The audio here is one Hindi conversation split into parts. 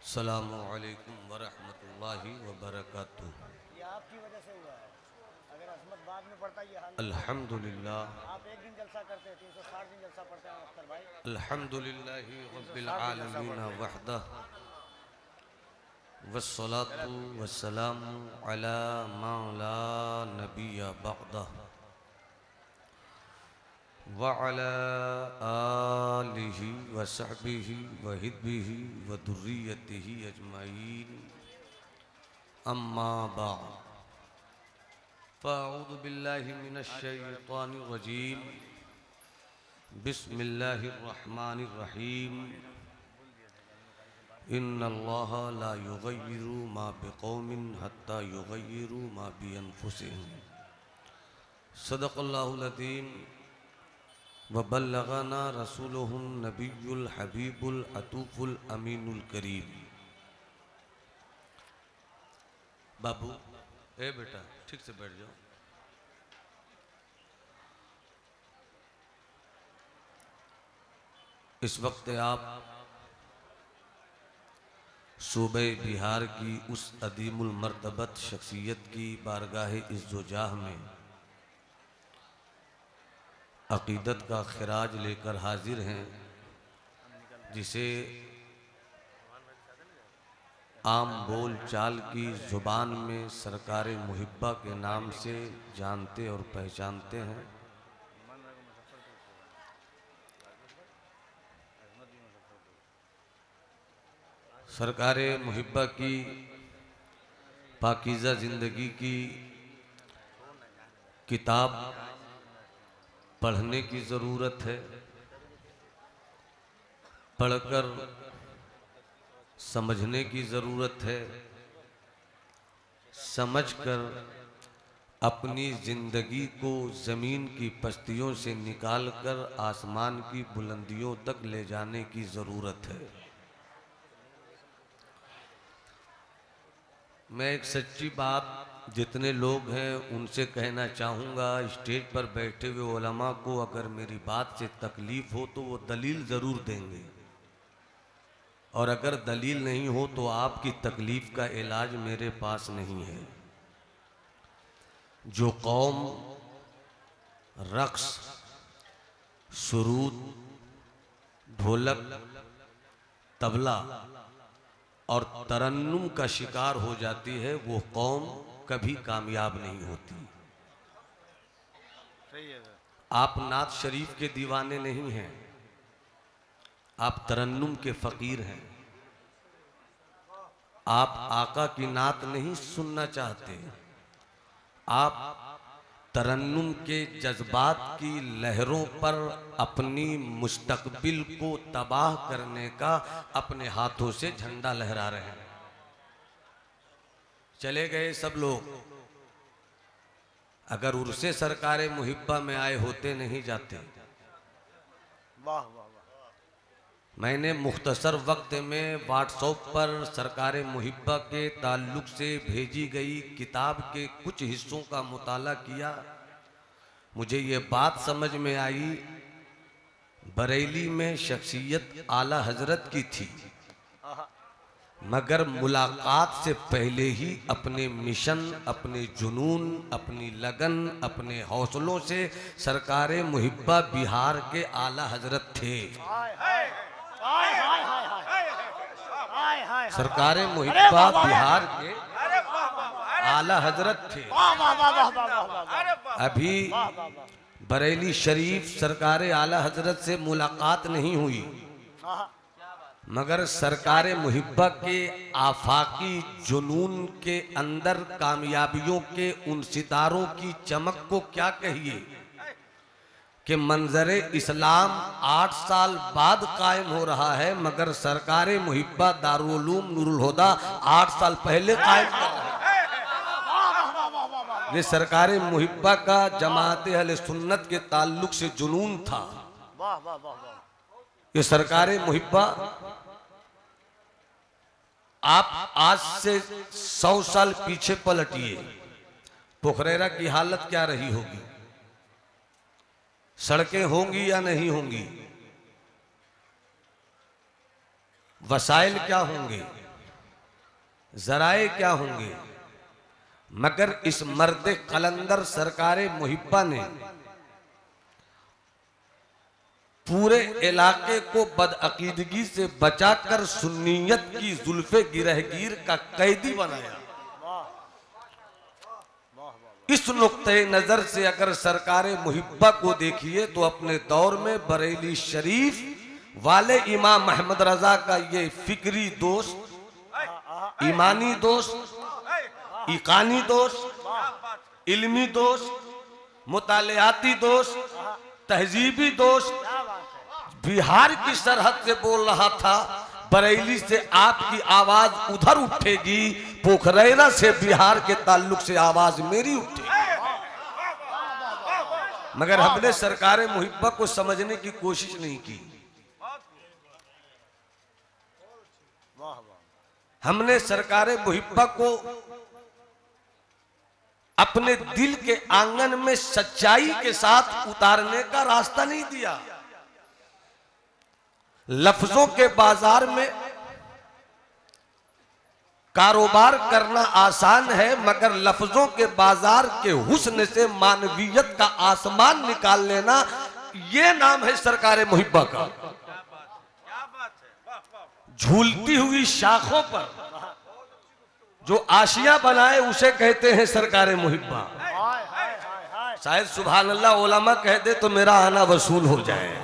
अस्सलामु अलैकुम वरहमतुल्लाहि वबरकातुह। ये आपकी वजह से हुआ है। अगर अजमत बाद में पड़ता ये हाल नहीं होता। अल्हम्दुलिल्लाह आप एक दिन जलसा करते हैं, 360 दिन जलसा पढ़ते हैं अख्तर भाई। अल्हम्दुलिल्लाहि रब्बिल 360 दिन जलसा आलमीन पढ़ते हैं। वहदह वस्सलातु वस्सलामु अला मा ला नबिय्य बअदह व अला आलिहि व सहबिहि व हिब्बिहि व दुर्रियतिहि अजमाइन अम्मा बाद फ़अऊज़ु बिल्लाहि मिनश शैतानिर रजीम बिस्मिल्लाहिर्रहमानिर्रहीम इन्नल्लाह ला युग़य्यिरु मा बिक़ौमिन हत्ता युग़य्यिरु मा बिअन्फुसिहिम। सदक़ल्लाहुल अज़ीम व बल्लग़ना रसूलुहुन नबियुल हबीबुल अतूफ़ुल अमीनुल करीम। बाबू ए बेटा ठीक से बैठ जाओ। इस वक्त आप सूबे बिहार की उस अदीमुल मर्तबत शख्सियत की बारगाह इज़्ज़ोजाह में अक़ीदत का खिराज लेकर हाजिर हैं, जिसे आम बोल चाल की ज़ुबान में सरकार मुहिब्बा के नाम से जानते और पहचानते हैं। सरकार मुहिब्बा की पाकीज़ा ज़िंदगी की किताब पढ़ने की ज़रूरत है। पढ़कर समझने की ज़रूरत है। समझकर अपनी ज़िंदगी को ज़मीन की पस्तियों से निकालकर आसमान की बुलंदियों तक ले जाने की ज़रूरत है। मैं एक सच्ची बात जितने लोग हैं उनसे कहना चाहूँगा, स्टेज पर बैठे हुए उलमा को अगर मेरी बात से तकलीफ़ हो तो वो दलील ज़रूर देंगे, और अगर दलील नहीं हो तो आपकी तकलीफ़ का इलाज मेरे पास नहीं है। जो कौम रक्स, सुरूद, ढोलक, तबला और तरन्नुम का शिकार हो जाती है, वो कौम कभी कामयाब नहीं होती। सही है सर। आप नात शरीफ के दीवाने नहीं हैं, आप तरन्नुम के फ़कीर हैं। आप आका की नात नहीं सुनना चाहते, आप तरन्नुम के जज्बात की लहरों पर अपनी मुस्तकबिल को तबाह करने का अपने हाथों से झंडा लहरा रहे हैं। चले गए सब लोग, अगर उर्से सरकारे मुहिब्बा में आए होते नहीं जाते। वाह वाह वाह। मैंने मुख्तसर वक्त में व्हाट्सएप पर सरकारे मुहिब्बा के ताल्लुक से भेजी गई किताब के कुछ हिस्सों का मुताला किया। मुझे ये बात समझ में आई, बरेली में शख्सियत आला हजरत की थी, मगर मुलाकात से पहले ही अपने मिशन, अपने जुनून, अपनी लगन, अपने हौसलों से सरकारे मुहिब्बा बिहार के आला हजरत थे। हाय हाय हाय हाय हाय हाय हाय। सरकारे मुहिब्बा बिहार के आला हजरत थे। वाह वाह वाह वाह वाह वाह। अभी वाह वाह वाह। बरेली शरीफ सरकारे आला हजरत से मुलाकात नहीं हुई, मगर सरकारे मुहिब्बा के आफाकी जुनून के अंदर कामयाबियों के उन सितारों की चमक को क्या कहिए कि मंजरे इस्लाम 8 साल बाद कायम हो रहा है, मगर सरकारे मुहिब्बा दारुल उलूम नूरुल हुदा 8 साल पहले कायम कर रहे हैं। ये सरकारे मुहिब्बा का जमात अहले सुन्नत के ताल्लुक से जुनून था। वाह वाह वाह वाह। ये सरकारे मुहिब्बा, आप आज से 100 साल पीछे पलटिए, पोखरेरा की हालत क्या रही होगी, सड़कें होंगी या नहीं होंगी, वसाइल क्या होंगे, जराए क्या होंगे, मगर इस मर्द कलंदर सरकारे मुहिब्बा ने पूरे इलाके को बदअकीदगी से बचाकर सुन्नियत की जुल्फे गिरहगीर का कैदी बनाया। इस नुक्ते नजर से अगर सरकारे मुहिब्बा को देखिए तो अपने दौर में बरेली शरीफ वाले इमाम अहमद रजा का ये फिक्री दोस्त, ईमानी दोस्त, इकानी दोस्त, इल्मी दोस्त, मुतालियाती दोस्त, तहजीबी दोस्त बिहार की सरहद से बोल रहा था, बरेली से आपकी आवाज उधर उठेगी, पोखरैना से बिहार के ताल्लुक से आवाज मेरी उठेगी। मगर हमने सरकारे मुहिब्बा को समझने की कोशिश नहीं की। हमने सरकारे मुहिब्बा को अपने दिल के आंगन में सच्चाई के साथ उतारने का रास्ता नहीं दिया। लफ्जों के बाजार में कारोबार करना आसान है, मगर लफ्जों के बाजार के हुस्न से मानवीयत का आसमान निकाल लेना, ये नाम है सरकारे मुहिब्बा का। झूलती हुई शाखों पर जो आशिया बनाए उसे कहते हैं सरकारे मुहिब्बा। शायद सुभान अल्लाह उलमा कह दे तो मेरा आना वसूल हो जाए।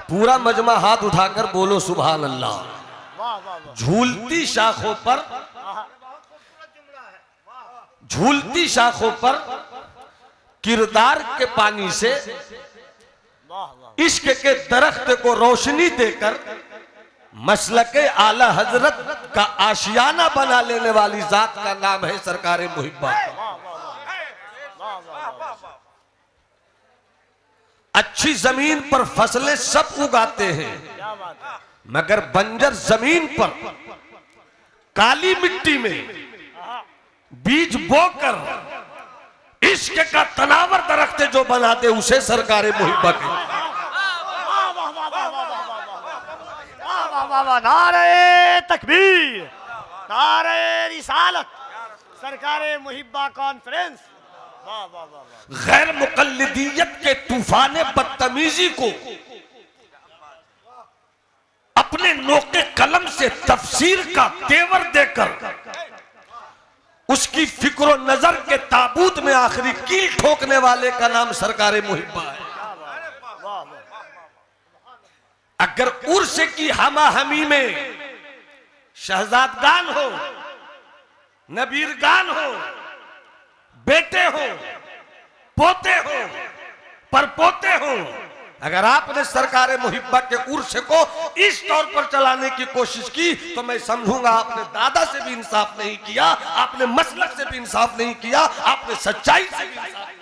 पूरा मजमा हाथ उठाकर बोलो सुभान अल्लाह। झूलती शाखों पर, झूलती शाखों पर किरदार के पानी से इश्क के दरख्त को रोशनी देकर मसलके आला हजरत का आशियाना बना लेने वाली जात का नाम है सरकारे मुहिब्बा। अच्छी जमीन पर फसलें सब उगाते हैं, मगर बंजर जमीन पर काली मिट्टी में बीज बोकर इश्क का तनावर दरख्त जो बनाते उसे सरकारे मुहिब्बा कहते। नारे तकबीर, नारे रिसालत, सरकारे मुहिब्बा कॉन्फ्रेंस। गैर मुकल्लिदियत के तूफान बदतमीजी को अपने नोके कलम से तफसीर का तेवर देकर उसकी फिक्र नजर के ताबूत में आखिरी कील ठोकने वाले का नाम सरकारे मुहिब्बा है। अगर उर्स की हमाहमी में शहजादगान हो, नबीरगान हो, बेटे हो, पोते हो, परपोते हो, अगर आपने सरकारे मुहिब्बा के उर्स को इस तौर पर चलाने की कोशिश की तो मैं समझूंगा आपने दादा से भी इंसाफ नहीं किया, आपने मसलक से भी इंसाफ नहीं किया, आपने सच्चाई से भी इंसाफ नहीं किया।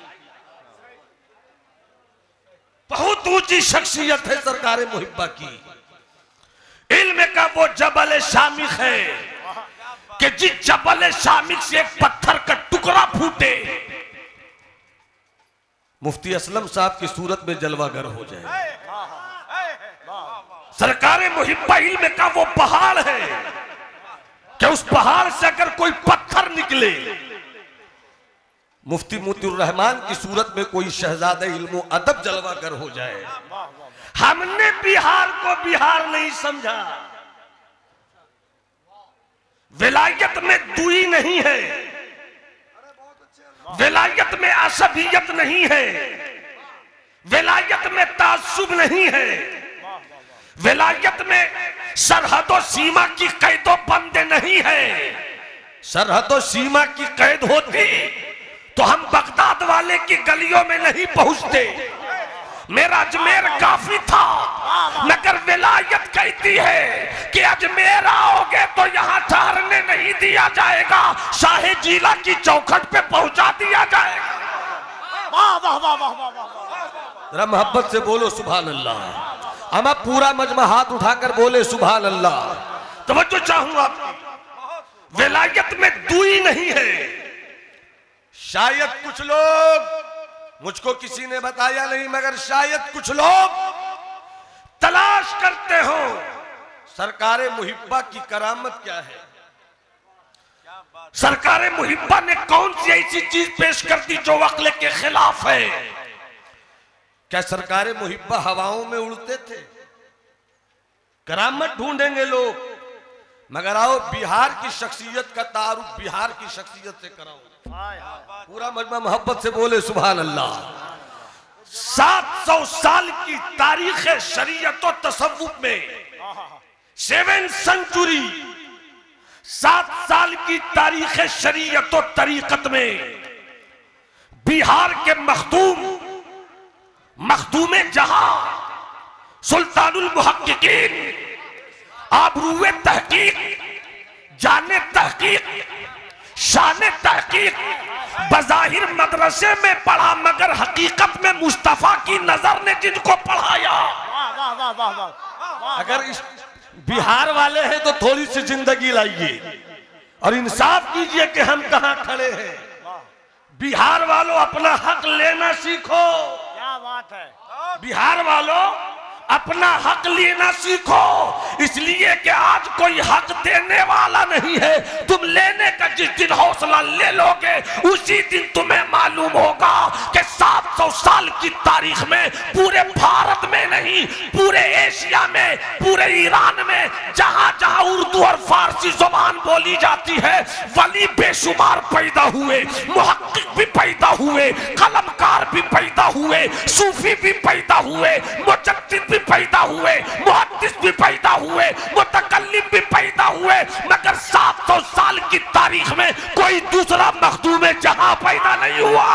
बहुत ऊंची शख्सियत है सरकारे मुहिब्बा की। इल्म का वो जबल शामिक है कि जिस जबल शामिक से एक पत्थर का टुकड़ा फूटे मुफ्ती असलम साहब की सूरत में जलवागर हो जाए। सरकारे मुहिब्बा इल्म का वो पहाड़ है कि उस पहाड़ से अगर कोई पत्थर निकले, मुफ्ती मोतीउर रहमान की सूरत में कोई शहजादे इल्म अदब जलवागर हो जाए। हमने बिहार को बिहार नहीं समझा। विलायत में दुई नहीं है, विलायत में असबियत नहीं है, विलायत में तासुब नहीं है, विलायत में सरहदों सीमा की कैदों बंदे नहीं है। सरहदों सीमा की कैद होती तो हम बगदाद वाले की गलियों में नहीं पहुंचते। मेरा अजमेर काफी था, मगर विलायत कहती है कि अजमेर आओगे तो यहाँ ठहरने नहीं दिया जाएगा, शाहे जिला की चौखट पे पहुंचा दिया जाएगा। वाह वाह वाह वाह वाह वाह। जरा मोहब्बत से बोलो सुभान अल्लाह। हम पूरा मजमा हाथ उठाकर बोले सुभान अल्लाह। तवज्जो चाहूंगा आपकी। विलायत में दुई नहीं है। शायद कुछ लोग, मुझको किसी ने बताया नहीं, मगर शायद कुछ लोग तलाश करते हो सरकारे मुहिब्बा की करामत क्या है। सरकार मुहिब्बा ने कौन सी ऐसी चीज पेश कर दी जो अक्ल के खिलाफ है? क्या सरकार मुहिब्बा हवाओं में उड़ते थे? करामत ढूंढेंगे लोग, मगर आओ बिहार की शख्सियत का तारुफ बिहार की शख्सियत से कराओ। पूरा मजमा मोहब्बत से बोले सुभान अल्लाह। 700 साल की तारीख शरीयत और तसव्वुफ में 7 सेंचुरी 7 साल की तारीख शरीयत और तरीकत में बिहार के मखदूम जहां सुल्तानुल मुहक्किकीन आबरूए तहकीक जाने तहकीक शाने तहकीक बज़ाहिर मदरसे में पढ़ा मगर हकीकत में मुस्तफा की नजर ने जिनको पढ़ाया। अगर इस बिहार वाले हैं तो थोड़ी सी जिंदगी लाइए और इंसाफ कीजिए कि हम कहां खड़े हैं। बिहार वालों अपना हक लेना सीखो। क्या बात है। बिहार वालों अपना हक लेना सीखो, इसलिए कि आज कोई हक देने वाला नहीं है। तुम लेने का जिस दिन हौसला ले लोगे उसी दिन तुम्हें मालूम होगा कि 700 साल की तारीख में पूरे भारत में नहीं पूरे एशिया में पूरे ईरान में जहां जहां उर्दू और फारसी जुबान बोली जाती है वली बेशुमार पैदा हुए, मुहक्किक भी पैदा हुए, कलमकार भी पैदा हुए, सूफी भी पैदा हुए, मुजद्दिद भी पैदा हुए, मुहद्दिस भी पैदा हुए, मुतकल्लिम भी पैदा हुए, मगर 700 साल की तारीख में कोई दूसरा मखदूम जहां पैदा नहीं हुआ।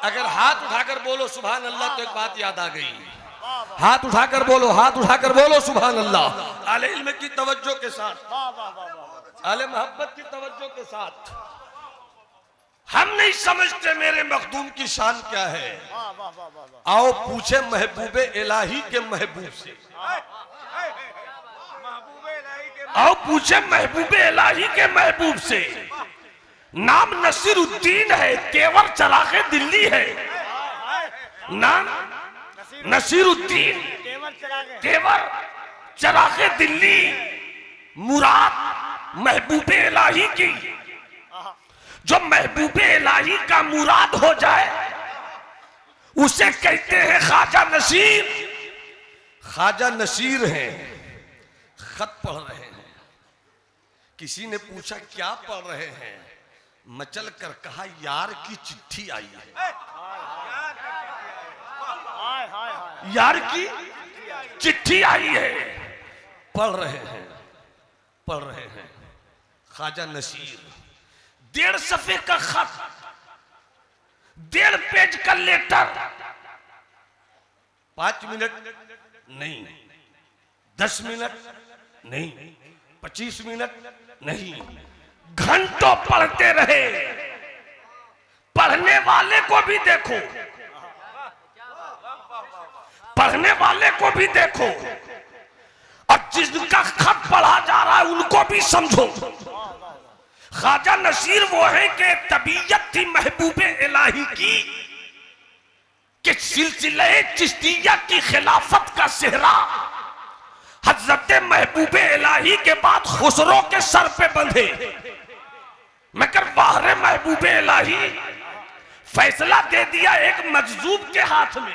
अगर हाथ उठाकर बोलो सुभान अल्लाह तो एक बात याद आ गई। हाथ उठाकर बोलो, हाथ उठाकर बोलो सुभान अल्लाह। आले इल्म की तवज्जो के साथ, आले मोहब्बत की तवज्जो के साथ। हम नहीं समझते मेरे मखदूम की शान क्या है। आओ पूछे महबूबे इलाही के महबूब से, आओ पूछे महबूबे इलाही के महबूब से। नाम नसीरुद्दीन है, तेवर चरागे दिल्ली है। नाम नसीरुद्दीन तेवर चरागे दिल्ली। मुराद महबूबे इलाही की, जो महबूबे इलाही का मुराद हो जाए उसे कहते हैं ख्वाजा नसीर। ख्वाजा नसीर हैं, खत पढ़ रहे हैं। किसी ने पूछा क्या पढ़ रहे हैं? मचल कर कहा यार की चिट्ठी आई है। यार की चिट्ठी आई है। पढ़ रहे हैं, पढ़ रहे हैं। ख्वाजा नसीर 1.5 सफ़े का खत, 1.5 पेज का लेटर। 5 मिनट नहीं, 10 मिनट नहीं, 25 मिनट नहीं, घंटों पढ़ते रहे। पढ़ने वाले को भी देखो, पढ़ने वाले को भी देखो और जिसका खत पढ़ा जा रहा है उनको भी समझो। ख्वाजा नसीर वो है कि तबीयत थी महबूबे इलाही की कि सिलसिले चिश्तिया की खिलाफत का सेहरा हजरत महबूबे इलाही के बाद खुसरो के सर पे बंधे, मगर बाहर महबूबे इलाही फैसला दे दिया एक मजजूब के हाथ में।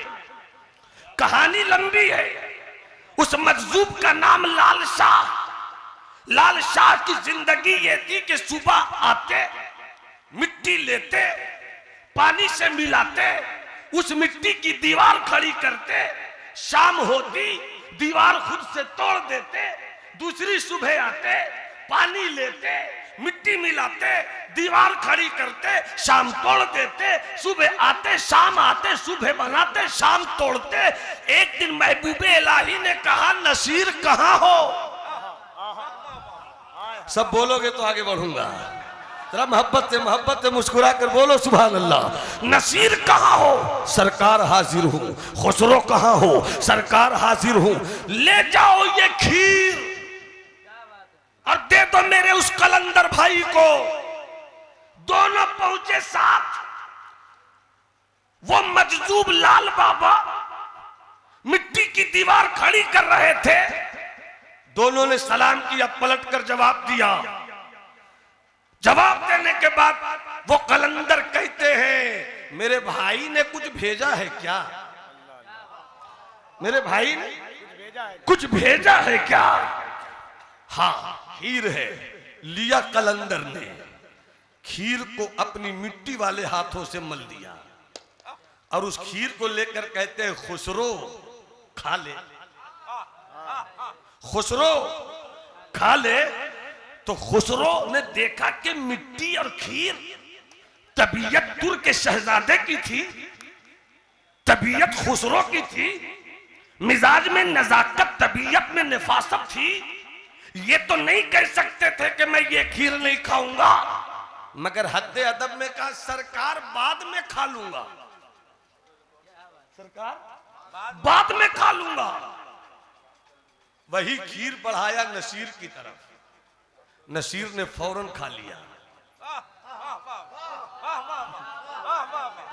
कहानी लंबी है। उस मजजूब का नाम लाल शाह। लाल शाह की जिंदगी ये थी कि सुबह आते, मिट्टी लेते, पानी से मिलाते, उस मिट्टी की दीवार खड़ी करते, शाम होती दीवार खुद से तोड़ देते, दूसरी सुबह आते, पानी लेते, मिट्टी मिलाते, दीवार खड़ी करते, शाम तोड़ देते, सुबह आते, शाम आते, सुबह बनाते, शाम तोड़ते। एक दिन महबूबे इलाही ने कहा नसीर कहां हो? सब बोलोगे तो आगे बढ़ूंगा। जरा मोहब्बत से मुस्कुरा कर बोलो सुभान अल्लाह। नसीर कहां हो? सरकार हाजिर हूं। खुसरो कहां हो? सरकार हाजिर हूं। ले जाओ ये खीर और दे दो मेरे उस कलंदर भाई को। दोनों पहुंचे साथ, वो मजजूब लाल बाबा मिट्टी की दीवार खड़ी कर रहे थे। दोनों ने सलाम किया, पलटकर जवाब दिया। जवाब देने के बाद वो कलंदर कहते हैं, मेरे भाई ने कुछ भेजा है क्या? मेरे भाई ने कुछ भेजा है क्या? हाँ, खीर है। लिया कलंदर ने, खीर को अपनी मिट्टी वाले हाथों से मल दिया और उस खीर को लेकर कहते हैं, खुसरो खा ले, खुसरो खा ले। तो खुसरो ने देखा कि मिट्टी और खीर तबीयत तुर के शहजादे की थी, तबीयत खुसरो की थी, मिजाज में नजाकत, तबीयत में निफासत थी। ये तो नहीं कह सकते थे कि मैं ये खीर नहीं खाऊंगा, मगर हद्दे अदब में कहा, सरकार बाद में खा लूंगा, सरकार बाद में खा लूंगा। वही खीर बढ़ाया नसीर की तरफ, नसीर ने फौरन खा लिया,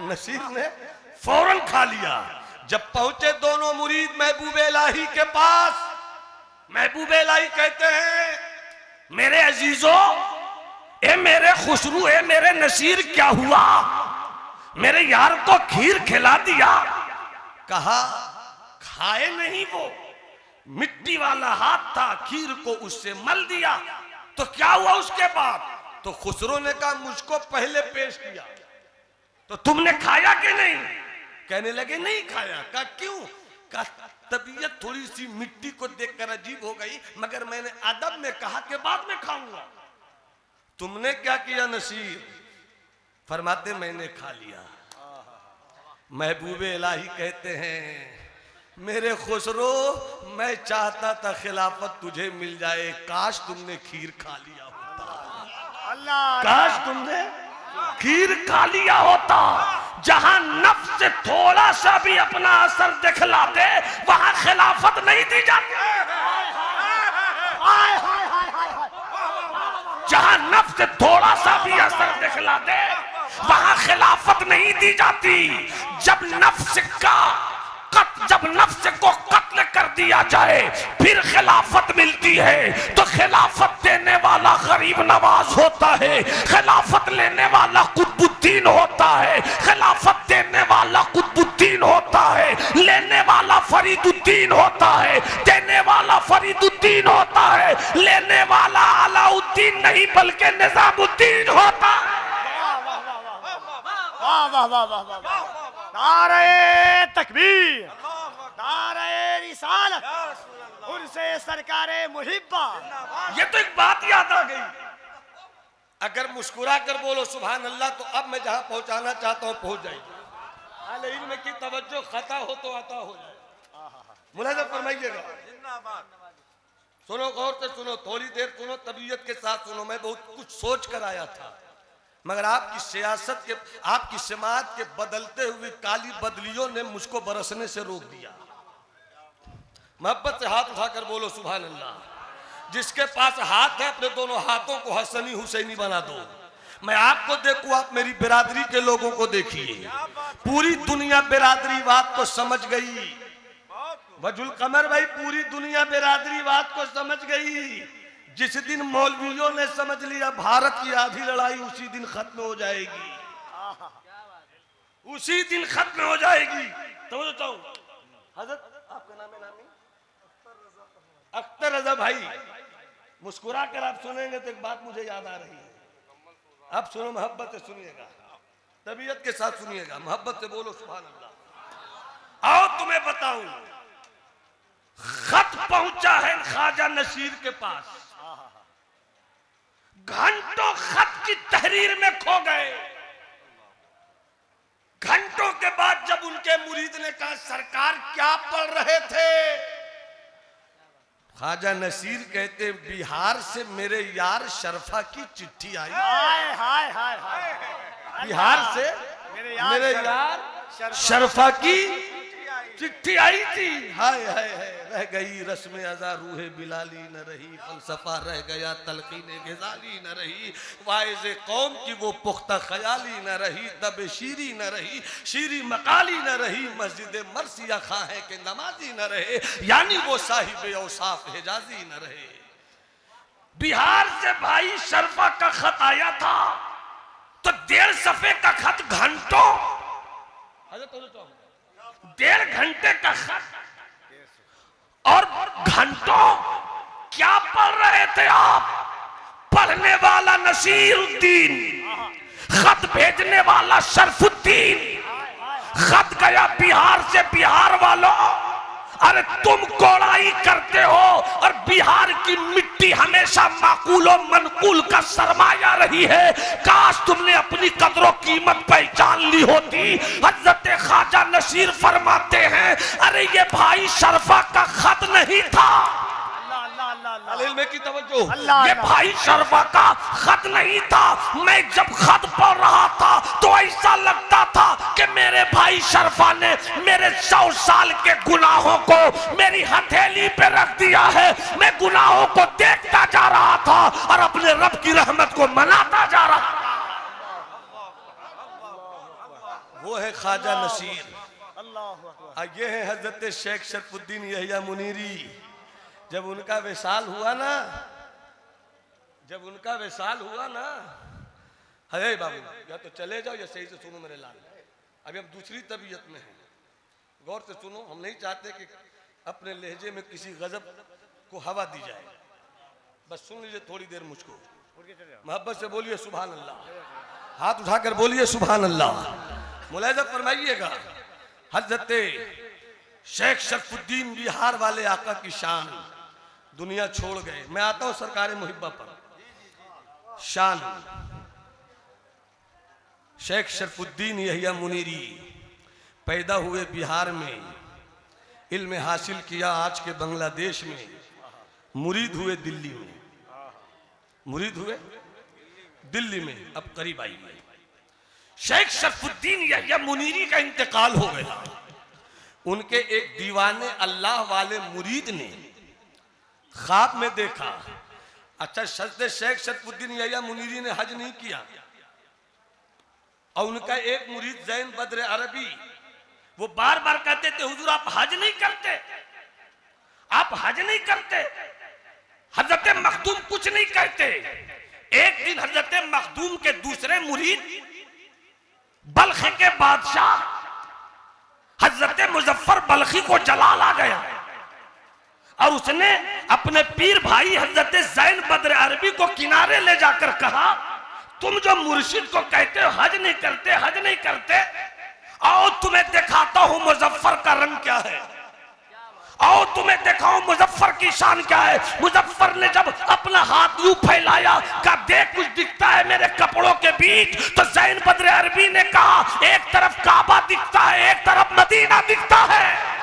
नसीर ने फौरन खा लिया। जब पहुंचे दोनों मुरीद महबूब इलाही के पास, महबूब इलाही कहते हैं, मेरे अजीजों, ए मेरे खुसरू, ए मेरे नसीर, क्या हुआ? मेरे यार को खीर खिला दिया। कहा, खाए नहीं, वो मिट्टी वाला हाथ था, खीर को उससे मल दिया। तो क्या हुआ उसके बाद? तो खुसरो ने कहा, मुझको पहले पेश किया, तो तुमने खाया कि नहीं? कहने लगे, नहीं खाया। कहा, क्यों? कहा, तबीयत थोड़ी सी मिट्टी को देखकर अजीब हो गई, मगर मैंने अदब में कहा कि बाद में खाऊंगा। तुमने क्या किया नसीर? फरमाते, मैंने खा लिया। महबूब इलाही कहते हैं, मेरे खुसरो, मैं चाहता था खिलाफत तुझे मिल जाए, काश तुमने खीर खा लिया होता, अल्लाह, काश तुमने खीर खा लिया होता। जहां नफ्स से थोड़ा सा भी अपना असर दिखला दे, वहां खिलाफत नहीं दी जाती। जहां नफ्स से थोड़ा सा भी असर दिखला दे, वहां खिलाफत नहीं दी जाती। जब नफ्स को कत्ल कर दिया जाए, फिर खिलाफत मिलती है। तो खिलाफत देने वाला गरीब नवाज होता है, खिलाफत लेने वाला कुतुबुद्दीन होता है, खिलाफत देने वाला कुतुबुद्दीन होता है, लेने वाला फरीदुद्दीन होता है, देने वाला फरीदुद्दीन होता है, लेने वाला अलाउद्दीन नहीं बल्कि निजामुद्दीन होता है। वाह वाह वाह वाह वाह वाह, नारे तकबीर, नारे रिसालत, उनसे सरकारे मुहिब्बा। ये तो एक बात याद आ गई, अगर मुस्कुरा कर बोलो सुभान अल्लाह, तो अब मैं जहां पहुंचाना चाहता हूं पहुंच जाएगी। अहले इल्म की तवज्जो खता हो तो अता हो जाए। मुलाजा फरमाइएगा, सुनो, गौर से सुनो, थोड़ी देर सुनो, तबीयत के साथ सुनो। मैं बहुत कुछ सोच कर आया था, मगर आपकी सियासत के, आपकी समात के बदलते हुए काली बदलियों ने मुझको बरसने से रोक दिया। मोहब्बत से हाथ उठाकर बोलो सुभान अल्लाह। जिसके पास हाथ है, अपने दोनों हाथों को हसनी हुसैनी बना दो। मैं आपको देखूं, आप मेरी बिरादरी के लोगों को देखिए। पूरी दुनिया बिरादरी बात को समझ गई। वजुल कमर भाई, पूरी दुनिया बिरादरी बात को समझ गई। जिस दिन मौलवियों ने समझ लिया भारत की आधी लड़ाई उसी दिन खत्म हो जाएगी, उसी दिन खत्म हो जाएगी। तो हजरत, आपका नाम है? नामी अख्तर रजा भाई, मुस्कुरा कर आप सुनेंगे तो एक बात मुझे याद आ रही है। आप सुनो, मोहब्बत से सुनिएगा, तबीयत के साथ सुनिएगा, मोहब्बत से बोलो सुभान अल्लाह। आओ तुम्हें बताऊं, खत पहुंचा है ख्वाजा नसीर के पास। घंटों खत की तहरीर में खो गए। घंटों के बाद जब उनके मुरीद ने कहा, सरकार क्या पढ़ रहे थे? ख्वाजा नसीर कहते, बिहार से मेरे यार शरफा की चिट्ठी आई। हाय हाय हाय हाय, बिहार से मेरे यार शरफा की चिट्ठी आई थी। हाय हाय हाय, रह गई रस्म अज़ा रूह बिलाली न रही, फलसफा रह गया तलकीन ग़ज़ाली न रही, वाइज़ कौम की वो पुख्ता ख्याली न रही, तब शीरी न रही, शीरी मकाली न रही, मस्जिद मरसिया खाहे के नमाजी न रहे, यानी वो साहिब औसाफ हिजाजी न रहे। बिहार से भाई शर्फा का खत आया था तो 1.5 सफ़े का खत घंटों, 1.5 घंटे का खत, और घंटों क्या पढ़ रहे थे आप? पढ़ने वाला नसीरुद्दीन, खत भेजने वाला शरफुद्दीन। खत गया बिहार से, बिहार वालों अरे तुम कोड़ाई करते हो और बिहार की मिट्टी हमेशा माकूल और मनकूल का सरमाया रही है। काश तुमने अपनी कदरों कीमत पहचान ली होती। हजरत ख्वाजा नसीर फरमाते हैं, अरे ये भाई शरफा का खत नहीं था, की तवज्जो, ये भाई शरफा का खत नहीं था। मैं जब खत पढ़ रहा था तो ऐसा लगता था कि मेरे भाई शरफा ने मेरे 100 साल के गुनाहों को मेरी हथेली पे रख दिया है। मैं गुनाहों को देखता जा रहा था और अपने रब की रहमत को मनाता जा रहा था। वो है ख्वाजा नसीर, ये है हजरत शेख शरफुद्दीन यहिया मुनीरी। जब उनका विशाल हुआ ना, जब उनका विशाल हुआ ना, अरे बाबू या तो चले जाओ या सही से सुनो मेरे लाल, अभी हम दूसरी तबीयत में हैं, गौर से सुनो। हम नहीं चाहते कि अपने लहजे में किसी गजब को हवा दी जाए, बस सुन लीजिए थोड़ी देर मुझको। मोहब्बत से बोलिए सुभान अल्लाह, हाथ उठाकर बोलिए सुभान अल्लाह। मुलाहिजा फरमाइएगा, हजरत शेख शरफुद्दीन बिहार वाले आका की शान दुनिया छोड़ गए। मैं आता हूं सरकार मुहिब्बा पर। शान शेख शरफुद्दीन यहिया मुनीरी पैदा हुए बिहार में, इल्म हासिल किया आज के बांग्लादेश में, मुरीद हुए दिल्ली में, मुरीद हुए दिल्ली में, अब करीब आइए। शेख शरफुद्दीन यहिया मुनीरी का इंतकाल हो गया। उनके एक दीवाने अल्लाह वाले मुरीद ने ख्वाब में देखा। अच्छा, शेख शरफुद्दीन यहिया मुनीरी ने हज नहीं किया, और उनका एक मुरीद जैन बद्र अरबी, वो बार बार कहते थे हुजूर आप हज नहीं करते, आप हज नहीं करते। हजरत मखदूम कुछ नहीं कहते। एक दिन हजरत मखदूम के दूसरे मुरीद बल्ख के बादशाह हजरत मुजफ्फर बल्खी को जलाल आ गया और उसने अपने पीर भाई हजरत जैन बद्र अरबी को किनारे ले जाकर कहा, तुम जो मुर्शिद को कहते हो हज नहीं करते, हज नहीं करते, आओ तुम्हें दिखाता हूं मुजफ्फर का रंग क्या है, आओ तुम्हें दिखाऊं मुजफ्फर की शान क्या है। मुजफ्फर ने जब अपना हाथ यूं फैलाया, कहा देख कुछ दिखता है मेरे कपड़ों के बीच। तो जैन बद्र अरबी ने कहा, एक तरफ काबा दिखता है, एक तरफ मदीना दिखता है।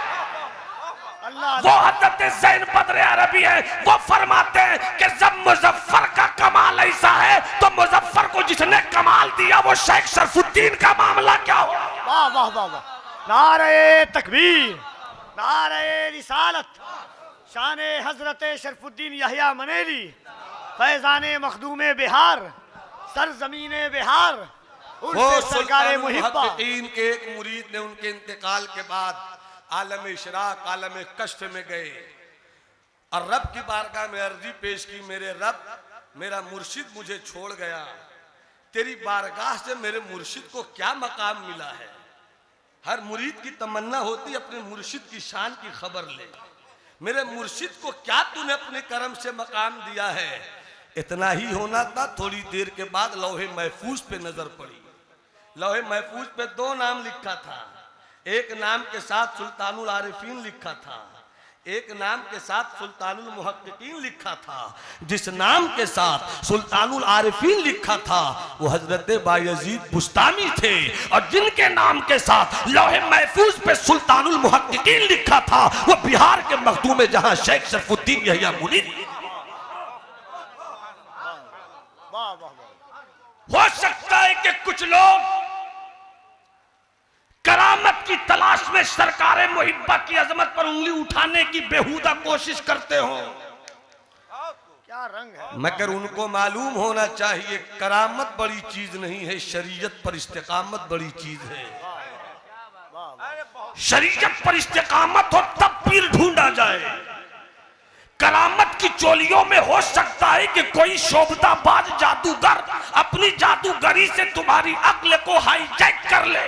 वो हजरत जैन बद्र अरबी है, वो फरमाते हैं कि जब मुजफ्फर का कमाल ऐसा है तो मुजफ्फर को जिसने कमाल दिया वो शेख शरफुद्दीन का मामला क्या हो। वाह वाह वाह वाह, नारे तकबीर, नारे रिसालत, शान हजरत शरफुद्दीन यहिया मुनीरी, फैजाने मखदूमे बिहार, सरजमीने बिहार, वो सरकारे मुहिब्बा के एक मुरीद ने उनके इंतकाल के बाद आलम इशराक, आलम कश्फ में गए और रब की बारगाह में अर्जी पेश की, मेरे रब मेरा मुर्शिद मुझे छोड़ गया, तेरी बारगाह से मेरे मुर्शिद को क्या मकाम मिला है। हर मुरीद की तमन्ना होती अपने मुर्शिद की शान की खबर ले, मेरे मुर्शिद को क्या तूने अपने करम से मकाम दिया है। इतना ही होना था। थोड़ी देर के बाद लौहे महफूज पे नजर पड़ी। लौहे महफूज पे 2 नाम लिखा था, एक नाम के साथ सुल्तानुल आरिफीन लिखा था, एक नाम के साथ सुल्तानुल मुहक्किकीन लिखा था। जिस नाम के साथ सुल्तानुल आरिफीन लिखा था वो हजरत बायजीद बुस्तामी थे, और जिनके नाम के साथ लौहे महफूज पे सुल्तानुल मुहक्किकीन लिखा था वो बिहार के मखदूम में जहां शेख शरफुद्दीन यहिया मुनीरी। हो सकता है कि कुछ लोग करामत की तलाश में सरकारे मुहिब्बा की अजमत पर उंगली उठाने की बेहुदा कोशिश करते हो। क्या रंग है। मगर उनको मालूम होना चाहिए करामत बड़ी चीज नहीं है, शरीयत पर इस्तिकामत बड़ी चीज है। शरीयत पर इस्तिकामत हो तब पीर ढूंढा जाए। करामत की चोलियों में हो सकता है कि कोई शोभताबाज जादूगर अपनी जादूगरी से तुम्हारी अक्ल को हाईजैक कर ले,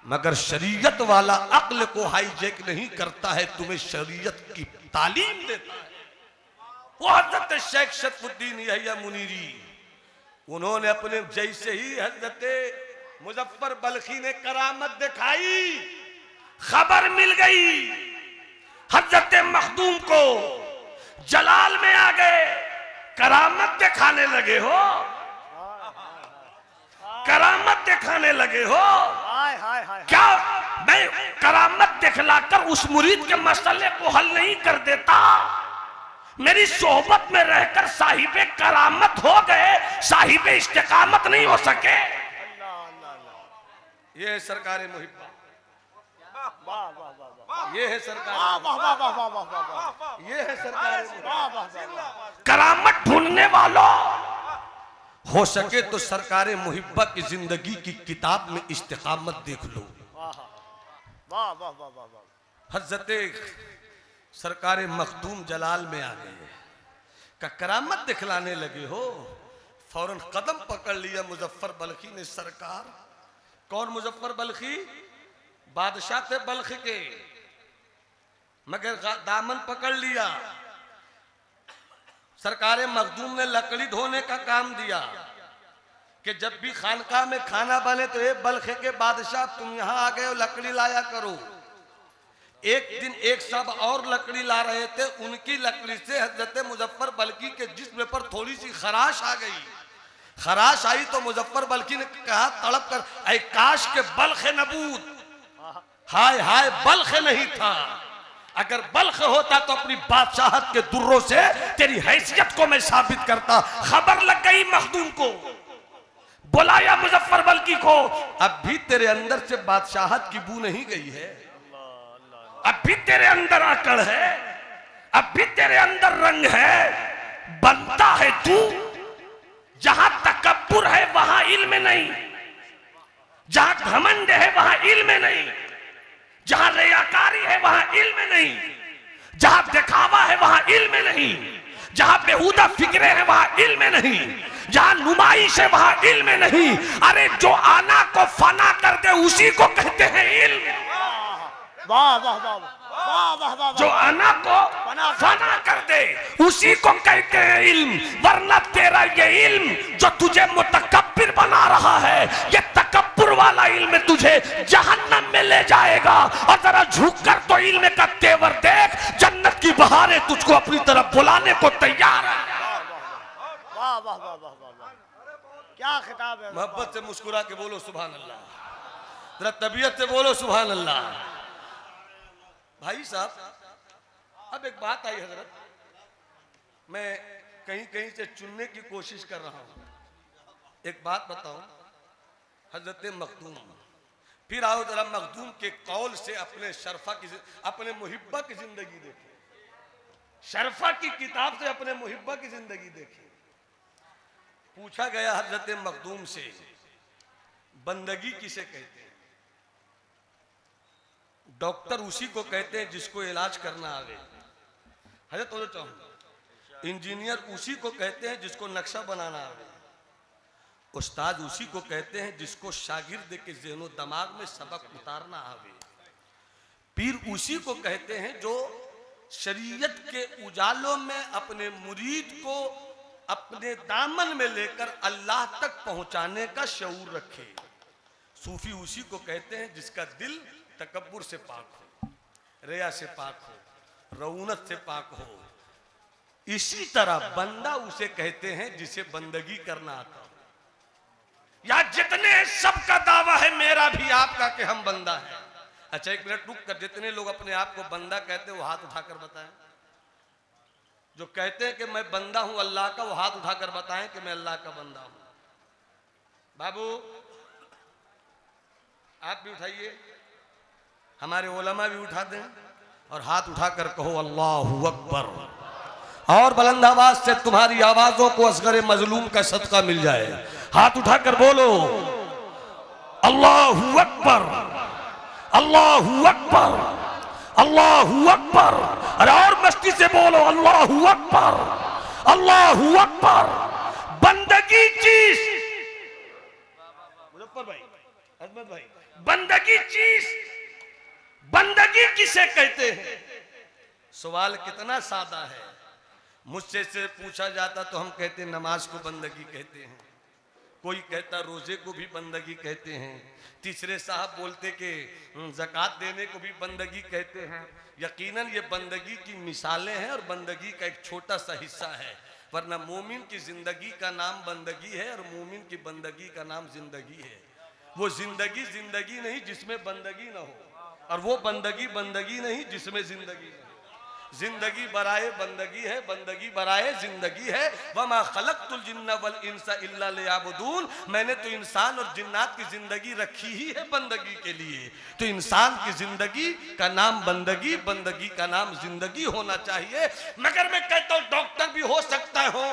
मगर शरीयत वाला अक्ल को हाईजैक नहीं करता है, तुम्हें शरीयत की तालीम देता है। वो हजरत शेख शरफुद्दीन यहिया मुनीरी, उन्होंने अपने जैसे ही हजरत मुजफ्फर बल्खी ने करामत दिखाई, खबर मिल गई हजरत मखदूम को, जलाल में आ गए, करामत दिखाने लगे हो, करामत दिखाने लगे हो। हाय हाय हाय। क्या मैं करामत दिखलाकर उस मुरीद के मसले को हल नहीं कर देता? मेरी सोहबत में रहकर साहिबे करामत हो गए, साहिबे इस्तिकामत नहीं हो सके। ये है सरकारे मुहिब्बा, वाह वाह वाह। ये है सरकार, वाह वाह वाह वाह वाह वाह। ये है सरकारे मुहिब्बा। वाह वाह वाह। करामत ढूंढने वालों, हो सके तो सरकारे मुहिब्बा की जिंदगी की किताब में इस्तिकामत देख लो। वाह वाह वाह वाह वाह। हजरत सरकारे मखदूम जलाल में आ गए, का करामत दिखलाने लगे हो, फौरन कदम पकड़ लिया मुजफ्फर बल्खी ने। सरकार, कौन मुजफ्फर बल्खी? बादशाह थे बल्ख के, मगर दामन पकड़ लिया। सरकारे मखदूम ने लकड़ी ढोने का काम दिया कि जब भी खानकाह में खाना बने तो ये बल्ख के बादशाह तुम यहां आ गए हो, लकड़ी लाया करो। एक दिन एक सब और लकड़ी ला रहे थे, उनकी लकड़ी से हजरत मुजफ्फर बल्खी के जिस्म पर थोड़ी सी खराश आ गई। खराश आई तो मुजफ्फर बल्खी ने कहा तड़प कर, ऐ काश के बल्ख नबूद, हाय हाय बल्ख नहीं था। अगर बल्ख होता तो अपनी बादशाहत के दुर्रों से तेरी हैसियत को मैं साबित करता। खबर लग गई मखदूम को, बुलाया मुजफ्फर बल्खी को। अब भी तेरे अंदर से बादशाहत की बू नहीं गई है, अब भी तेरे अंदर अकड़ है, अब भी तेरे अंदर रंग है। बनता है तू, जहां तकब्बुर है वहां इल्म नहीं, जहां घमंड है वहां इल्म नहीं, जहां रियाकारी है वहां इल्म नहीं, जहां दिखावा है वहां इल्म नहीं, जहां बेहुदा फिक्रे है वहां इल्म नहीं, जहां नुमाइश है वहां इल्म नहीं। अरे जो आना को फना कर दे उसी को कहते हैं इल्म। वाह वाह वाह वाह वाह वाह। जो आना को फना कर दे उसी को कहते हैं इल्म। वरना तेरा ये इल्म जो तुझे मुतकब्बिर बना रहा है, ये तकब्बुर वाला इल्म तुझे जहन्नम में ले जाएगा। और जरा झुक कर तो इल्म का तेवर देख, जन्नत की बहारें तुझको अपनी तरफ बुलाने को तैयार है। वाह वाह वाह वाह वाह। क्या खिताब है। मोहब्बत से मुस्कुरा के बोलो सुभान अल्लाह, जरा तबीयत से बोलो सुभान अल्लाह। भाई साहब, अब एक बात आई हजरत, मैं कहीं कहीं से चुनने की कोशिश कर रहा हूं। एक बात बताऊं, हजरत मखदूम, फिर आओ जरा मखदूम के कौल से अपने शरफा की, अपने मुहिब्बा की जिंदगी देखिए, शरफा की किताब से अपने मुहिब्बा की जिंदगी देखिए। पूछा गया हजरत मखदूम से, बंदगी किसे कहते हैं? डॉक्टर उसी को कहते हैं जिसको इलाज करना आवे। हजरत तो चाहूं, इंजीनियर उसी को कहते हैं जिसको नक्शा बनाना आवे। उस्ताद उसी को कहते हैं जिसको शागिर्द के ज़हनो दिमाग में सबक उतारना आवे। पीर उसी को कहते हैं जो शरीयत के उजालों में अपने मुरीद को अपने दामन में लेकर अल्लाह तक पहुंचाने का शऊर रखे। सूफी उसी को कहते हैं जिसका दिल तकब्बुर से पाक हो, रिया से पाक हो, रऊनत से पाक हो। इसी तरह बंदा उसे कहते हैं जिसे बंदगी करना आता हो। या जितने सबका दावा है मेरा भी आपका कि हम बंदा हैं। अच्छा एक मिनट रुक कर, जितने लोग अपने आप को बंदा कहते हैं वो हाथ उठाकर बताएं। जो कहते हैं कि मैं बंदा हूं अल्लाह का, वो हाथ उठाकर बताएं कि मैं अल्लाह का बंदा हूं। बाबू आप भी उठाइए। हमारे उलमा भी उठा दें और हाथ उठाकर कहो अल्लाहु अकबर, और बुलंद आवाज से तुम्हारी आवाजों को असगर मजलूम का सदका मिल जाए। हाथ उठाकर बोलो अल्लाहु अकबर, अल्लाहु अकबर, अल्लाहु अकबर। अरे और मस्ती से बोलो अल्लाहु अकबर, अल्लाहु अकबर। बंदगी चीज, मुजफ्फर भाई, अजमत भाई, बंदगी चीज, बंदगी किसे कहते हैं? सवाल कितना सादा है। मुझसे से पूछा जाता तो हम कहते नमाज को बंदगी कहते हैं, कोई कहता रोजे को भी बंदगी कहते हैं, तीसरे साहब बोलते कि ज़कात देने को भी बंदगी कहते हैं। यकीनन ये बंदगी की मिसालें हैं और बंदगी का एक छोटा सा हिस्सा है, वरना मोमिन की जिंदगी का नाम बंदगी है और मोमिन की बंदगी का नाम जिंदगी है। वो जिंदगी जिंदगी नहीं जिसमें बंदगी ना हो, और वो बंदगी बंदगी नहीं जिसमें जिंदगी ना हो। जिंदगी बराए बंदगी है, बंदगी बराए जिंदगी है। वमा खलक़तुल जिन्ना वल इंसा इल्ला लियअबुदून। मैंने तो इंसान और जिन्नात की जिंदगी रखी ही है बंदगी के लिए। तो इंसान की जिंदगी का नाम बंदगी, बंदगी का नाम जिंदगी होना चाहिए। मगर मैं कहता हूं डॉक्टर भी हो सकता हो,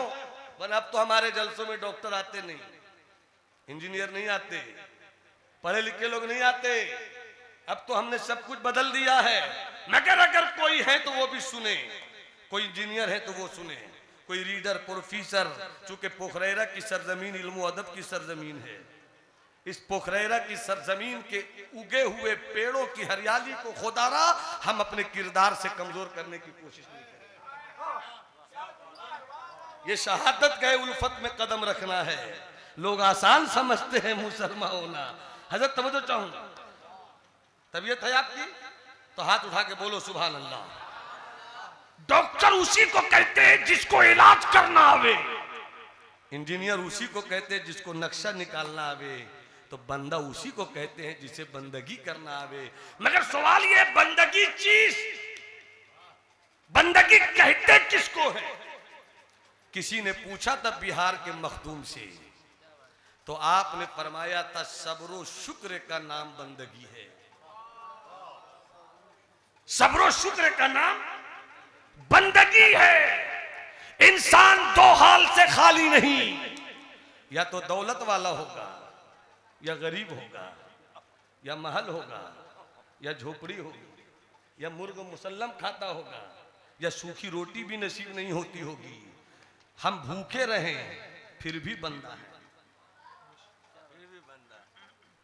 वरना अब तो हमारे जलसों में डॉक्टर आते नहीं, इंजीनियर नहीं आते, पढ़े लिखे लोग नहीं आते। अब तो हमने सब कुछ बदल दिया है। मगर अगर कोई है तो वो भी सुने, कोई इंजीनियर है तो वो सुने, कोई रीडर, प्रोफेसर। चूंकि पोखरेरा की सरजमीन इल्म अदब की सरजमीन है, इस पोखरेरा की सरजमीन के उगे हुए पेड़ों की हरियाली को खुदारा हम अपने किरदार से कमजोर करने की कोशिश नहीं करें। ये शहादत गए उल्फत में कदम रखना है। लोग आसान समझते हैं मुसलमान होना। हजरत तवज्जो चाहूंगा, तबीयत है आपकी तो हाथ उठा के बोलो सुभान अल्लाह। डॉक्टर उसी को कहते हैं जिसको इलाज करना आवे, इंजीनियर उसी को कहते हैं जिसको नक्शा निकालना आवे, तो बंदा उसी को कहते हैं जिसे बंदगी करना आवे। मगर सवाल ये, बंदगी चीज, बंदगी कहते किसको है? किसी ने पूछा था बिहार के मखदूम से, तो आपने फरमाया था सब्र शुक्र का नाम बंदगी है। सब्र शुक्र का नाम बंदगी है। इंसान दो हाल से खाली नहीं, या तो दौलत वाला होगा, या गरीब होगा, या महल होगा, या झोपड़ी होगी, या मुर्ग मुसल्लम खाता होगा, या सूखी रोटी भी नसीब नहीं होती होगी। हम भूखे रहें फिर भी बंदा है,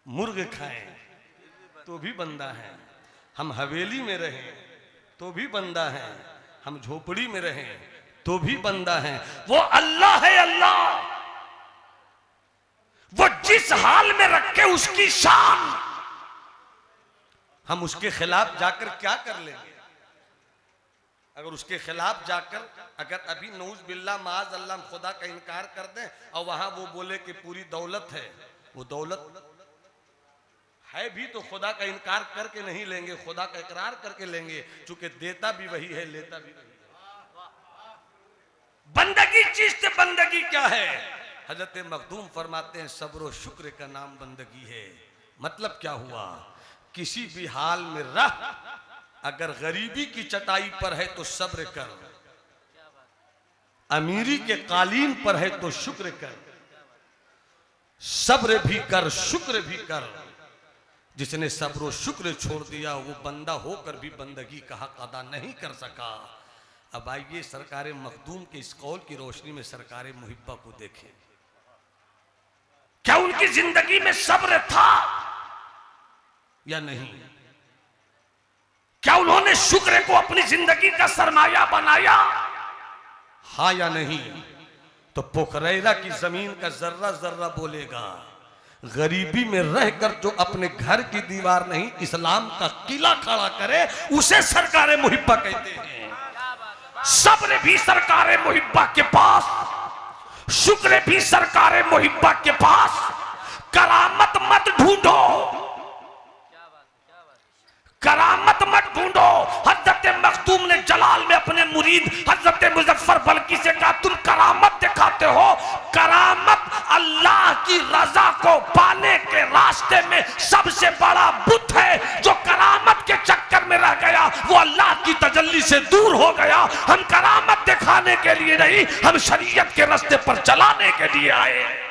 मुर्ग खाएं तो भी बंदा है, हम हवेली में रहें तो भी बंदा है, हम झोपड़ी में रहें तो भी बंदा है। वो अल्लाह है, अल्लाह वो जिस हाल में रखे उसकी शान। हम उसके खिलाफ जाकर क्या कर लेंगे? अगर उसके खिलाफ जाकर अगर अभी नऊज बिल्ला माज अल्लाह खुदा का इनकार कर दें और वहां वो बोले कि पूरी दौलत है, वो दौलत है भी तो खुदा का इनकार करके नहीं लेंगे, खुदा का इकरार करके लेंगे, चूंकि देता भी वही है, लेता भी वही है। बंदगी चीज से बंदगी क्या है? हजरत मखदूम फरमाते हैं सब्र शुक्र का नाम बंदगी है। मतलब क्या हुआ? किसी भी हाल में रह, अगर गरीबी की चटाई पर है तो सब्र कर, अमीरी के कालीन पर है तो शुक्र कर, सब्र भी कर शुक्र भी कर। जिसने सब्र शुक्र छोड़ दिया वो बंदा होकर भी बंदगी का हक अदा नहीं कर सका। अब आइए सरकार मखदूम के इस कौल की रोशनी में सरकार मुहिब्बा को देखें। क्या उनकी जिंदगी में सब्र था या नहीं? क्या उन्होंने शुक्र को अपनी जिंदगी का सरमाया बनाया, हाँ या नहीं? तो पोखरेरा की जमीन का जर्रा जर्रा बोलेगा। गरीबी में रहकर जो अपने घर की दीवार नहीं इस्लाम का किला खड़ा करे उसे सरकार मुहिब्बा कहते हैं। सब्र भी सरकार मुहिब्बा के पास, शुक्र भी सरकार मुहिब्बा के पास। करामत मत ढूंढो, करामत मत ढूंढो। हजरत मखदूम ने जलाल में अपने मुरीद हजरत मुजफ्फर बल्की से कहा तुम करामत दिखाते हो, करामत अल्लाह की रजा को पाने के रास्ते में सबसे बड़ा बुत है जो करामत के वो अल्लाह की तजल्ली से दूर हो गया। हम करामत दिखाने के लिए नहीं, हम शरीयत के रास्ते पर चलाने के लिए आए हैं।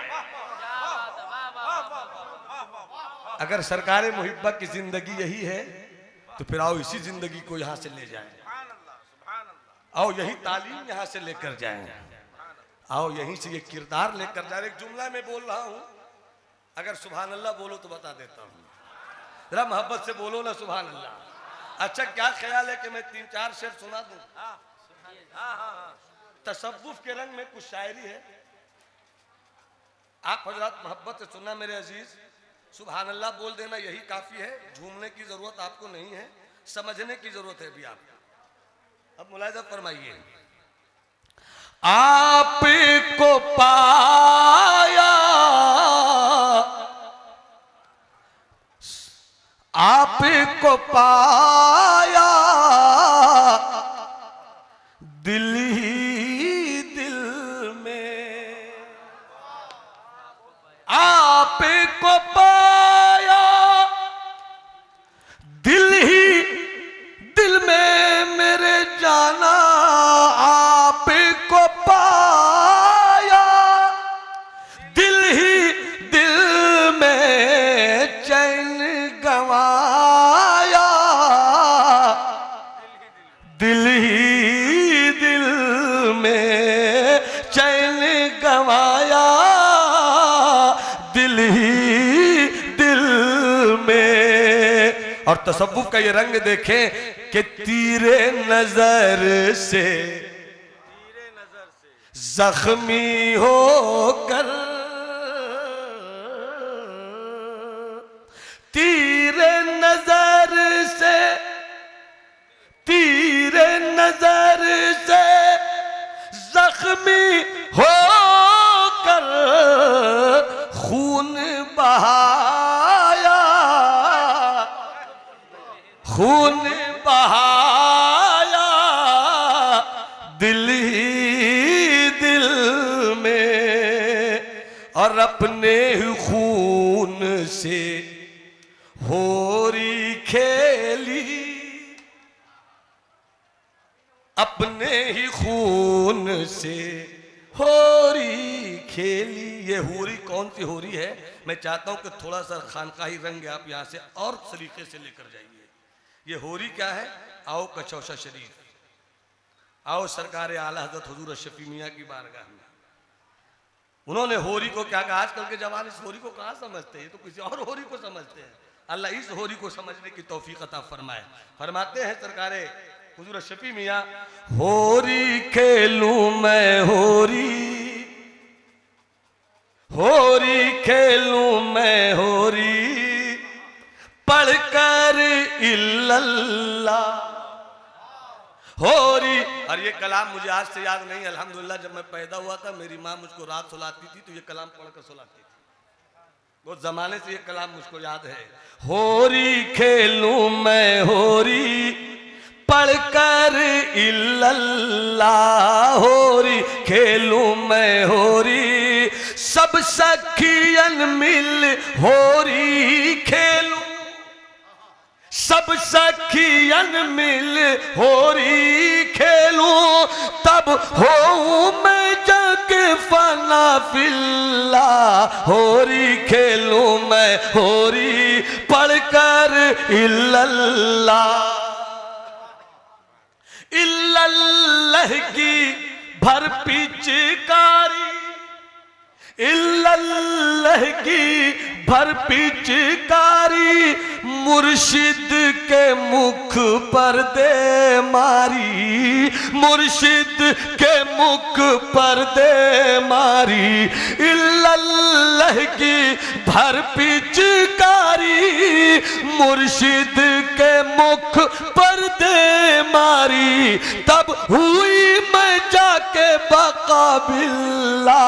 अगर सरकार मुहिब्बा की जिंदगी यही है तो फिर आओ इसी जिंदगी को यहां से ले जाएं, आओ यही तालीम यहां से लेकर जाएं, आओ यहीं से ये किरदार लेकर जाए। एक जुमला में बोल रहा हूं, अगर सुभान अल्लाह बोलो तो बता देता हूं, जरा मोहब्बत से बोलो ना सुभान अल्लाह। अच्छा क्या ख्याल है कि मैं 3-4 शेर सुना दूं? तसव्वुफ के रंग में कुछ शायरी है, आप हजरात मोहब्बत से सुनना मेरे अजीज। सुभान अल्लाह बोल देना यही काफी है, झूमने की जरूरत आपको नहीं है, समझने की जरूरत है भी आपको। अब मुलाहिजा फरमाइए। आपको पाया, आपको पाया, दिल ही दिल में, आपको पाया दिल ही दिल में मेरे जाना, आपको पाया दिल ही दिल में, चैन गवाया दिल ही दिल में, चैन गवाया दिल ही दिल में। और तसव्वुफ का ये रंग देखें कि तीरे नजर से जख्मी होकर, तीरे नजर से, तीरे नजर से जख्मी होकर खून बहाया, खून बहाया दिल ही दिल में। और अपने खून से होरी खेली, अपने ही खून से होरी खेली। ये होरी कौन सी होरी है? मैं चाहता हूं कि थोड़ा सा खानकाही रंग आप यहां से और सलीके से लेकर जाइए। ये होरी क्या है? आओ कचौशा शरीफ, आओ सरकार आला हज़रत हुजूर अशरफी मियाँ की बारगाह में। उन्होंने होरी को क्या कहा? आजकल के जवान इस होरी को कहाँ समझते हैं, तो किसी और होरी को समझते हैं। अल्लाह इस होरी को समझने की तौफीक अता फरमाए। फरमाते हैं सरकार हुजूर अशरफी मियाँ, होरी खेलूं मैं होरी, होरी खेलूं मैं होरी, पढ़कर इल्लल्लाह होरी। और ये कलाम मुझे आज से याद नहीं, अल्हम्दुलिल्लाह जब मैं पैदा हुआ था मेरी माँ मुझको रात सुलाती थी तो ये कलाम पढ़कर सुलाती थी, बहुत जमाने से ये कलाम मुझको याद है। होरी खेलूं मैं होरी, पढ़कर इल्लल्लाह होरी खेलूं मैं होरी, सब सखियन मिल होरी खेलूं, सब सखियन मिल होरी खेलूं, तब हो मैं जग फना फिल्ला होरी खेलूं मैं होरी, पढ़कर इल्लल्लाह, इल्लल्लाह की भर पिचकारी, इल्लल्लाह की भर पिचकारी, मुर्शिद के मुख पर दे मारी, मुर्शिद के मुख पर दे मारी, इल्लल्लाह की भर पिचकारी, मुर्शिद के मुख पर दे मारी, तब हुई मैं जाके बकाबिल्ला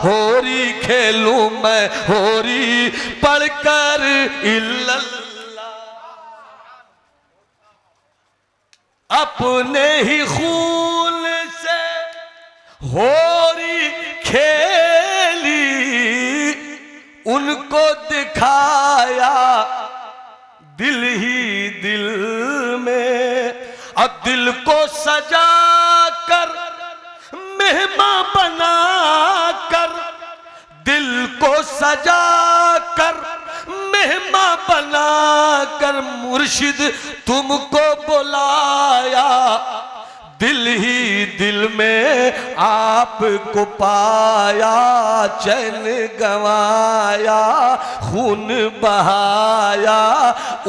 होरी खेलूं मैं होरी, पढ़कर इल्लल्लाह। अपने ही खून से होरी खेली, उनको दिखाया दिल ही दिल में, सजा कर मेहमान बना कर, दिल को सजा कर मेहमान बना कर मुर्शिद तुमको बुलाया, दिल ही दिल में आपको पाया, चैन गंवाया खून बहाया,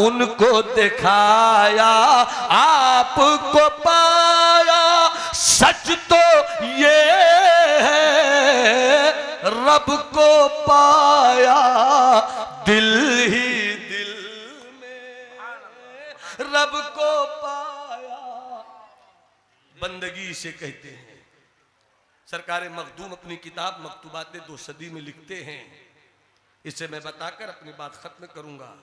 उनको दिखाया आपको पाया। सच तो ये है रब को पाया, दिल ही दिल में रब को पाया। बंदगी इसे कहते हैं। सरकार मखदूम अपनी किताब मकतूबात दो सदी में लिखते हैं। इसे मैं बताकर अपनी बात खत्म करूंगा।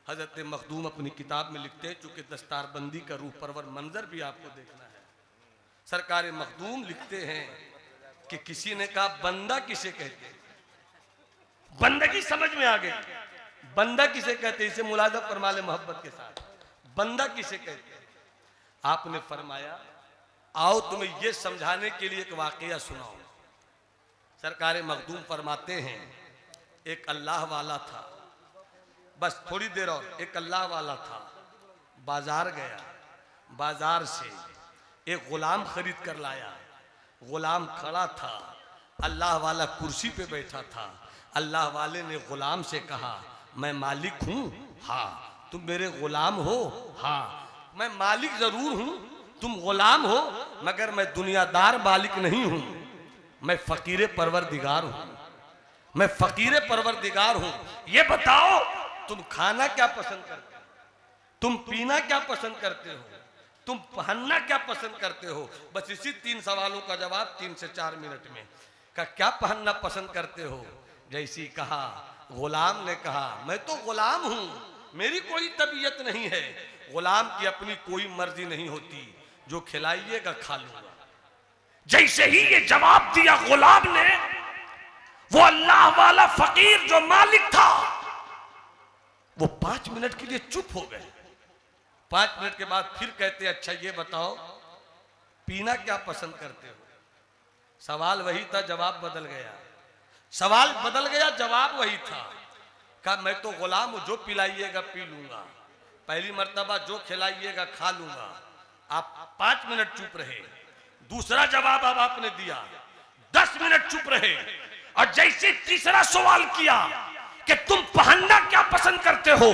हजरत मखदूम अपनी किताब में लिखते हैं, चूंकि दस्तारबंदी का रूह परवर मंजर भी आपको देखना है। सरकार मखदूम लिखते हैं कि किसी ने कहा बंदा किसे कहते हैं, बंदगी समझ में आ गई, बंदा किसे कहते हैं, इसे मुलाजा फरमा ले मोहब्बत के साथ, बंदा किसे कहते हैं। आपने फरमाया आओ तुम्हें यह समझाने के लिए एक वाकया सुनाओ। सरकार मखदूम फरमाते हैं एक अल्लाह वाला था, बस थोड़ी देर और, एक अल्लाह वाला था, बाजार गया, बाजार से एक गुलाम खरीद कर लाया। गुलाम खड़ा था, अल्लाह वाला कुर्सी पे बैठा था। अल्लाह वाले ने गुलाम से कहा मैं मालिक हूं, हाँ। तुम मेरे गुलाम हो, हाँ। मैं मालिक जरूर हूं, तुम गुलाम हो, मगर मैं दुनियादार मालिक नहीं हूं, मैं फकीर परवरदिगार हूं, मैं फकीर परवरदिगार हूं। ये बताओ तुम खाना क्या पसंद करते हो, तुम पीना क्या पसंद करते हो, तुम पहनना क्या पसंद करते हो। बस इसी 3 सवालों का जवाब 3 से 4 मिनट में। का क्या पहनना पसंद करते हो, जैसी कहा गुलाम ने कहा मैं तो गुलाम हूं, मेरी कोई तबीयत नहीं है। गुलाम की अपनी कोई मर्जी नहीं होती, जो खिलाइएगा खा लूंगा। जैसे ही ये जवाब दिया गुलाम ने, वो अल्लाह वाला फकीर जो मालिक था वो 5 मिनट के लिए चुप हो गए। 5 मिनट के बाद फिर कहते अच्छा ये बताओ पीना क्या पसंद करते हो। सवाल वही था, जवाब बदल गया, सवाल बदल गया, जवाब वही था। कहा मैं तो गुलाम हूं, जो पिलाइएगा पी लूंगा, पहली मर्तबा जो खिलाइएगा खा लूंगा। आप 5 मिनट चुप रहे। दूसरा जवाब अब आपने दिया, 10 मिनट चुप रहे। और जैसे तीसरा सवाल किया कि तुम पहनना क्या पसंद करते हो,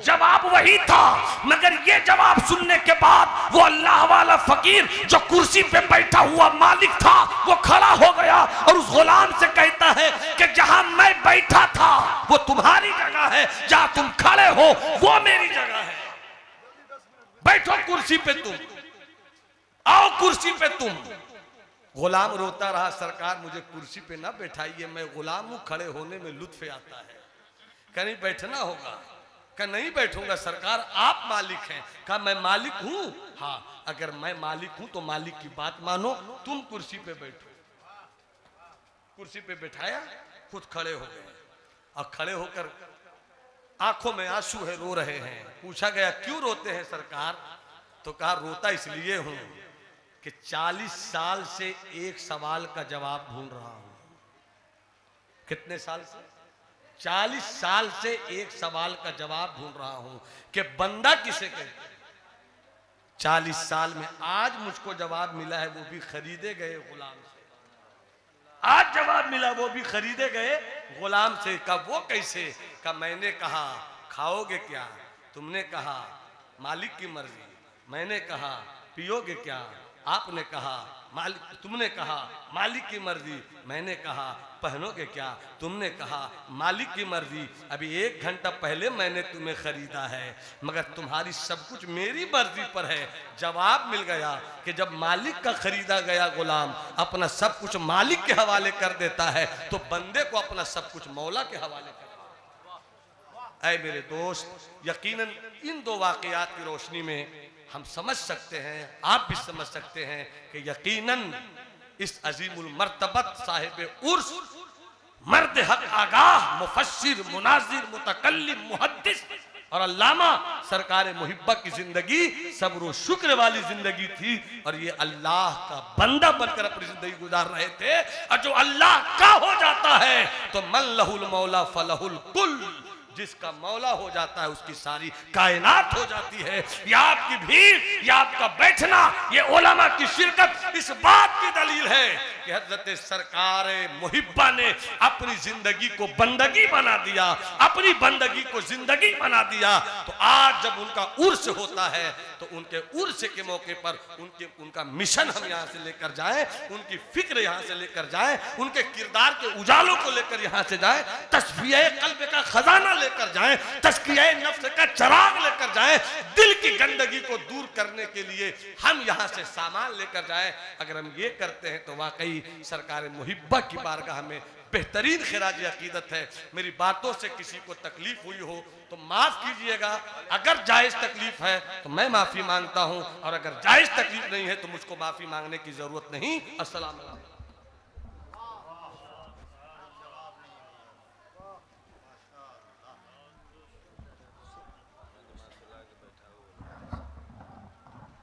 जवाब वही था, मगर ये जवाब सुनने के बाद वो अल्लाह वाला फकीर जो कुर्सी पे बैठा हुआ मालिक था वो खड़ा हो गया और उस गुलाम से कहता है कि जहां मैं बैठा था वो तुम्हारी जगह है, जहां तुम खड़े हो वो मेरी जगह है। बैठो कुर्सी पे तुम, आओ कुर्सी पे तुम। गुलाम रोता रहा, सरकार मुझे कुर्सी पे ना बैठाइए, मैं गुलाम हूं, खड़े होने में लुत्फ आता है। कहीं बैठना होगा, कहा नहीं बैठूंगा सरकार, आप मालिक हैं। कहा मैं मालिक हूं, हाँ। अगर मैं मालिक हूं तो मालिक की बात मानो, तुम कुर्सी पे बैठो। कुर्सी पे बैठाया, खुद खड़े हो गए और खड़े होकर आंखों में आंसू है, रो रहे हैं। पूछा गया क्यों रोते हैं सरकार, तो कहा रोता इसलिए हूं कि 40 साल से एक सवाल का जवाब ढूंढ रहा हूं। कितने साल से? 40 साल से एक सवाल का जवाब ढूंढ रहा हूं कि बंदा किसे कहते हैं। 40 साल में आज मुझको जवाब मिला है, वो भी खरीदे गए गुलाम से। आज जवाब मिला, वो भी खरीदे गए गुलाम से। का वो कैसे? का मैंने कहा खाओगे क्या, तुमने कहा मालिक की मर्जी, मैंने कहा पियोगे क्या, आपने कहा मालिक, तुमने कहा मालिक की मर्जी, मैंने कहा पहनोगे क्या, तुमने कहा मालिक की मर्जी। अभी 1 घंटा पहले मैंने तुम्हें खरीदा है, मगर तुम्हारी सब कुछ मेरी मर्जी पर है। जवाब मिल गया कि जब मालिक का खरीदा गया गुलाम अपना सब कुछ मालिक के हवाले कर देता है, तो बंदे को अपना सब कुछ मौला के हवाले कर देता है। ऐ मेरे दोस्त, यकीनन इन 2 वाकयात की रोशनी में हम समझ सकते हैं, आप भी समझ सकते हैं कि यकीनन इस अजीमुल मर्तबत साहिब उर्स, मर्द हक आगाह, मुफस्सिर, मुनाजिर, मुतकल्लिम, मुहद्दिस और अल्लामा सरकार मुहिब्बा की जिंदगी सब्र शुक्र वाली जिंदगी थी और ये अल्लाह का बंदा बनकर अपनी जिंदगी गुजार रहे थे। और जो अल्लाह का हो जाता है तो मन लहुल मौला फलहुल कुल, जिसका मौला हो जाता है उसकी सारी कायनात हो जाती है। ये आपकी भीड़, ये आपका बैठना, ये उलमा की शिरकत इस बात की दलील है कि हजरत सरकार मुहिब्बा ने अपनी जिंदगी को बंदगी बना दिया, अपनी बंदगी को जिंदगी बना दिया। तो आज जब उनका उर्स होता है तो उनके उर्स के मौके पर उनका मिशन हम यहाँ से लेकर जाएं, उनकी फिक्र यहाँ से लेकर जाएं, उनके किरदार के उजालों को लेकर यहाँ से जाएं, तस्फिया कल्ब का खजाना लेकर जाएं, तस्किया नफ्स का चराग लेकर जाएं, दिल की गंदगी को दूर करने के लिए हम यहाँ से सामान लेकर जाएं। अगर हम ये करते हैं तो वाकई सरकार मुहिब्बा की बारगाह में बेहतरीन खिराज अकीदत है। मेरी बातों से किसी को तकलीफ हुई हो तो माफ कीजिएगा, अगर जायज तकलीफ है तो मैं माफी मांगता हूं और अगर जायज तकलीफ नहीं है तो मुझको माफी मांगने की जरूरत नहीं। अस्सलाम वालेकुम।